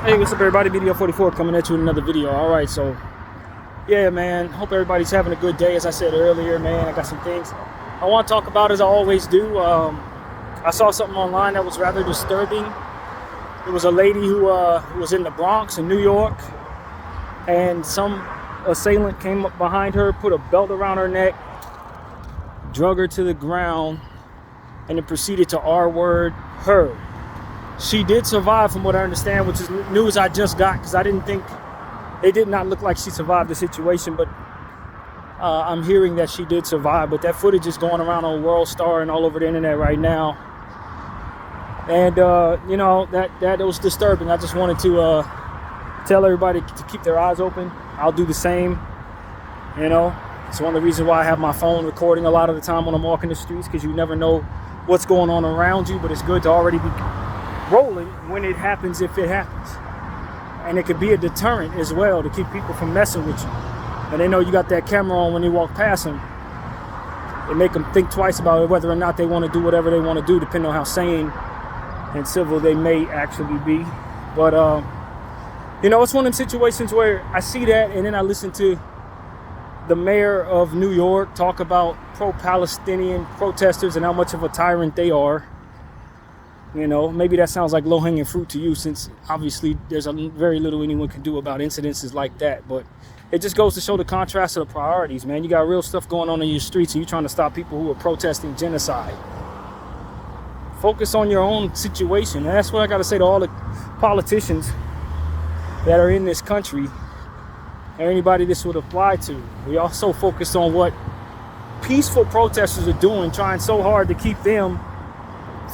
Hey, what's up everybody, BDF 44 coming at you with another video. Alright, so yeah man, hope everybody's having a good day. As I said earlier, man, I got some things I want to talk about as I always do. I saw something online that was rather disturbing. It was a lady who was in the Bronx in New York, and some assailant came up behind her, put a belt around her neck, drug her to the ground, and then proceeded to R-word her. She did survive from what I understand, which is news I just got, because I didn't think, it did not look like she survived the situation, but I'm hearing that she did survive. But that footage is going around on World Star and all over the internet right now. And, you know, that was disturbing. I just wanted to tell everybody to keep their eyes open. I'll do the same, you know. It's one of the reasons why I have my phone recording a lot of the time when I'm walking the streets, because you never know what's going on around you, but it's good to already be rolling when it happens, if it happens. And it could be a deterrent as well to keep people from messing with you. And they know you got that camera on when you walk past them. It make them think twice about it, whether or not they want to do whatever they want to do, depending on how sane and civil they may actually be. But you know, it's one of them situations where I see that, and then I listen to the mayor of New York talk about pro-Palestinian protesters and how much of a tyrant they are. You know, maybe that sounds like low-hanging fruit to you, since obviously there's very little anyone can do about incidences like that. But it just goes to show the contrast of the priorities, man. You got real stuff going on in your streets, and you're trying to stop people who are protesting genocide. Focus on your own situation. And that's what I got to say to all the politicians that are in this country, and anybody this would apply to. We also focus on what peaceful protesters are doing, trying so hard to keep them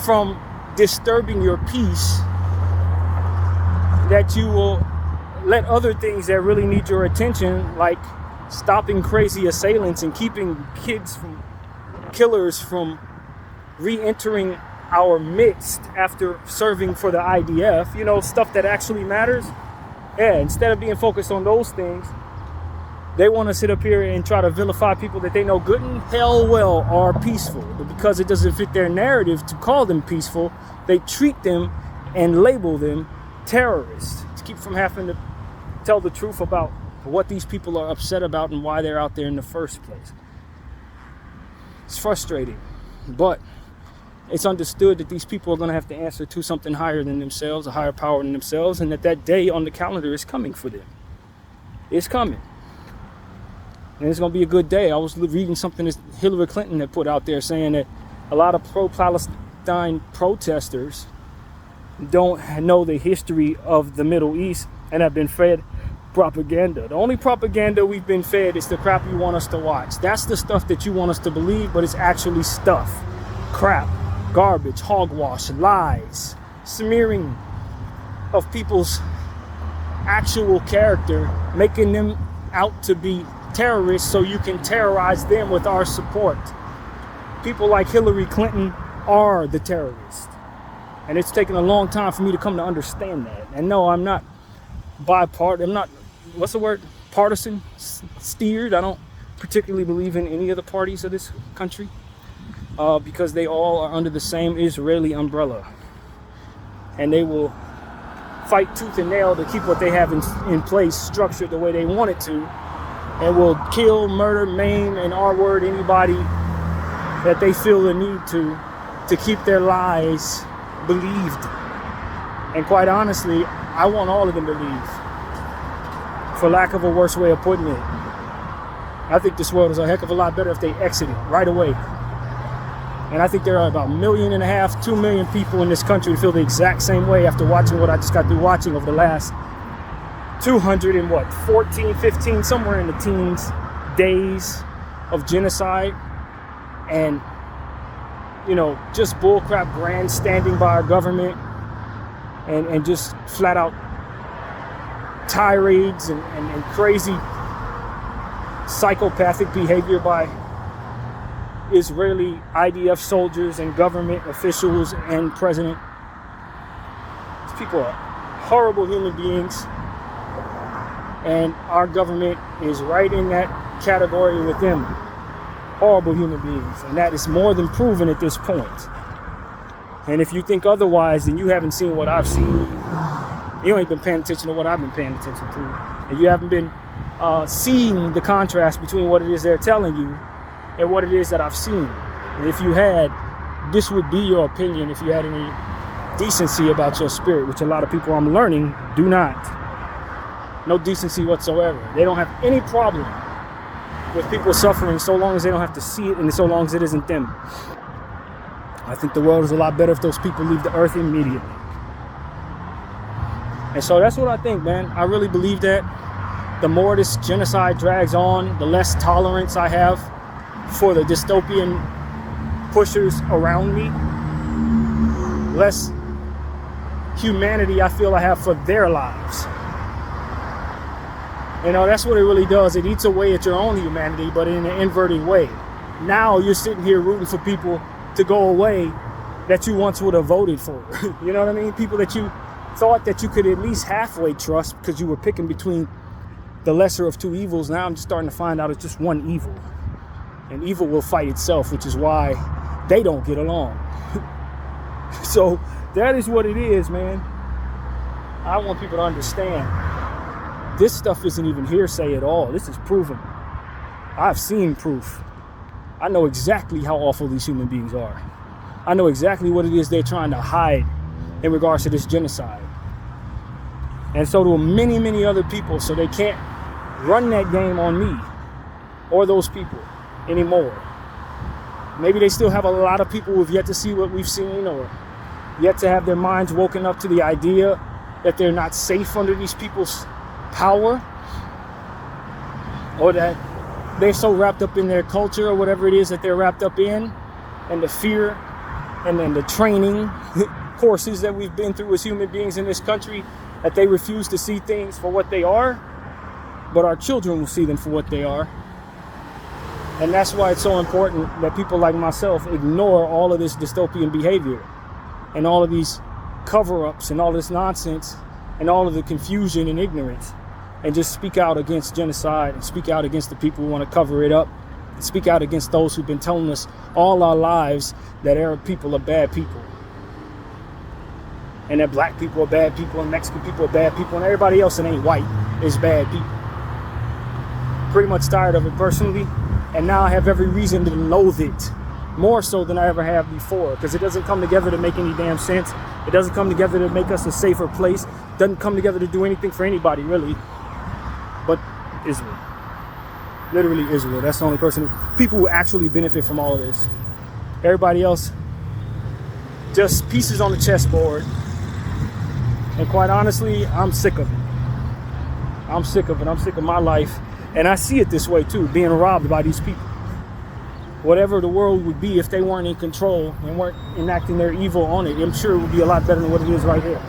from disturbing your peace, that you will let other things that really need your attention, like stopping crazy assailants and keeping killers from re-entering our midst after serving for the IDF, you know, stuff that actually matters. Yeah, instead of being focused on those things, they want to sit up here and try to vilify people that they know good and hell well are peaceful. But because it doesn't fit their narrative to call them peaceful, they treat them and label them terrorists to keep from having to tell the truth about what these people are upset about and why they're out there in the first place. It's frustrating, but it's understood that these people are going to have to answer to something higher than themselves, a higher power than themselves, and that day on the calendar is coming for them. It's coming. And it's going to be a good day. I was reading something that Hillary Clinton had put out there, saying that a lot of pro-Palestine protesters don't know the history of the Middle East and have been fed propaganda. The only propaganda we've been fed is the crap you want us to watch. That's the stuff that you want us to believe, but it's actually stuff. Crap, garbage, hogwash, lies, smearing of people's actual character, making them out to be terrorists so you can terrorize them with our support. People like Hillary Clinton are the terrorists. And it's taken a long time for me to come to understand that. And no, I'm not bipartisan. I'm not, what's the word? Partisan steered. I don't particularly believe in any of the parties of this country, because they all are under the same Israeli umbrella. And they will fight tooth and nail to keep what they have in place structured the way they want it to, and will kill, murder, maim, and R-word anybody that they feel the need to keep their lies believed. And quite honestly, I want all of them believed, for lack of a worse way of putting it. I think this world is a heck of a lot better if they exited right away. And I think there are about 1.5 million, 2 million people in this country who feel the exact same way after watching what I just got through watching over the last 214, 15, somewhere in the teens, days of genocide. And, you know, just bullcrap grandstanding by our government, and just flat out tirades and crazy psychopathic behavior by Israeli IDF soldiers and government officials and president. These people are horrible human beings, and our government is right in that category with them. Horrible human beings, and that is more than proven at this point. And if you think otherwise, then you haven't seen what I've seen. You ain't been paying attention to what I've been paying attention to. And you haven't been seeing the contrast between what it is they're telling you and what it is that I've seen. And if you had, this would be your opinion if you had any decency about your spirit, which a lot of people I'm learning do not. No decency whatsoever. They don't have any problem with people suffering so long as they don't have to see it and so long as it isn't them. I think the world is a lot better if those people leave the earth immediately. And so that's what I think, man. I really believe that the more this genocide drags on, the less tolerance I have for the dystopian pushers around me, less humanity I feel I have for their lives. You know, that's what it really does. It eats away at your own humanity, but in an inverted way. Now you're sitting here rooting for people to go away that you once would have voted for. You know what I mean? People that you thought that you could at least halfway trust because you were picking between the lesser of two evils. Now I'm just starting to find out it's just one evil. And evil will fight itself, which is why they don't get along. So that is what it is, man. I want people to understand this stuff isn't even hearsay at all. This is proven. I've seen proof. I know exactly how awful these human beings are. I know exactly what it is they're trying to hide in regards to this genocide. And so do many, many other people, so they can't run that game on me or those people anymore. Maybe they still have a lot of people who've yet to see what we've seen or yet to have their minds woken up to the idea that they're not safe under these people's power, or that they're so wrapped up in their culture or whatever it is that they're wrapped up in, and the fear and then the training courses that we've been through as human beings in this country, that they refuse to see things for what they are, but our children will see them for what they are. And that's why it's so important that people like myself ignore all of this dystopian behavior and all of these cover-ups and all this nonsense and all of the confusion and ignorance, and just speak out against genocide and speak out against the people who want to cover it up, and speak out against those who've been telling us all our lives that Arab people are bad people, and that black people are bad people, and Mexican people are bad people, and everybody else that ain't white is bad people. Pretty much tired of it personally, and now I have every reason to loathe it, more so than I ever have before, because it doesn't come together to make any damn sense. It doesn't come together to make us a safer place. It doesn't come together to do anything for anybody, really, but Israel. Literally Israel. That's the only people who actually benefit from all of this. Everybody else, just pieces on the chessboard. And quite honestly, I'm sick of it. I'm sick of it. I'm sick of my life. And I see it this way too, being robbed by these people. Whatever the world would be if they weren't in control and weren't enacting their evil on it, I'm sure it would be a lot better than what it is right here.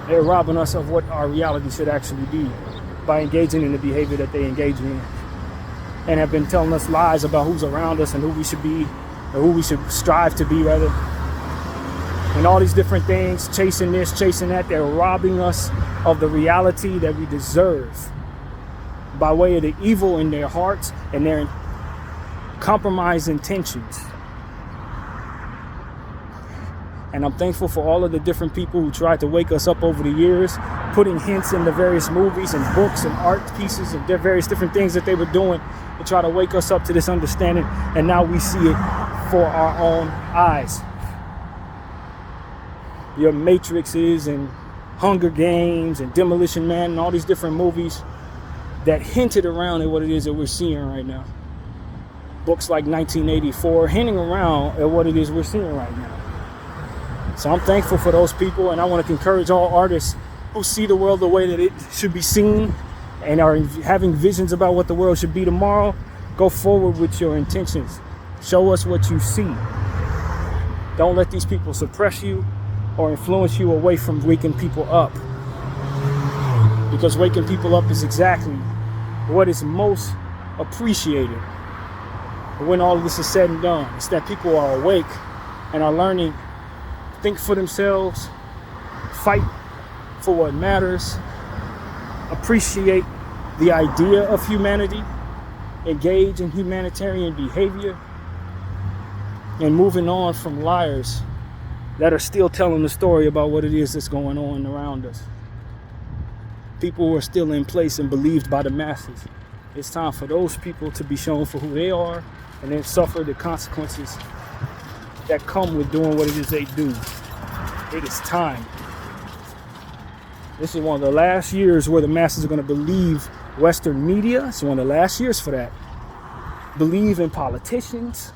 They're robbing us of what our reality should actually be by engaging in the behavior that they engage in, and have been telling us lies about who's around us and who we should be, or who we should strive to be, rather. And all these different things, chasing this, chasing that, they're robbing us of the reality that we deserve by way of the evil in their hearts and their compromised intentions. And I'm thankful for all of the different people who tried to wake us up over the years, putting hints in the various movies and books and art pieces and the various different things that they were doing to try to wake us up to this understanding. And now we see it for our own eyes. Your Matrixes and Hunger Games and Demolition Man and all these different movies that hinted around at what it is that we're seeing right now. Books like 1984 hinting around at what it is we're seeing right now. So I'm thankful for those people, and I want to encourage all artists who see the world the way that it should be seen and are having visions about what the world should be tomorrow. Go forward with your intentions. Show us what you see. Don't let these people suppress you or influence you away from waking people up. Because waking people up is exactly what is most appreciated when all of this is said and done. It's that people are awake and are learning to think for themselves, fight for what matters, appreciate the idea of humanity, engage in humanitarian behavior, and moving on from liars that are still telling the story about what it is that's going on around us. People who are still in place and believed by the masses. It's time for those people to be shown for who they are and then suffer the consequences that come with doing what it is they do. It is time. This is one of the last years where the masses are going to believe Western media. It's one of the last years for that. Believe in politicians,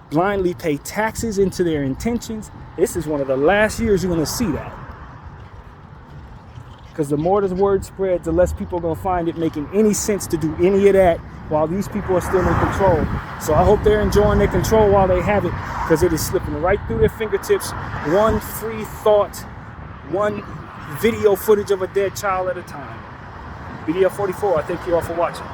blindly pay taxes into their intentions. This is one of the last years you're going to see that. Because the more the word spreads, the less people are going to find it making any sense to do any of that while these people are still in control. So I hope they're enjoying their control while they have it, because it is slipping right through their fingertips. One free thought, one video footage of a dead child at a time. BDF 44, I thank you all for watching.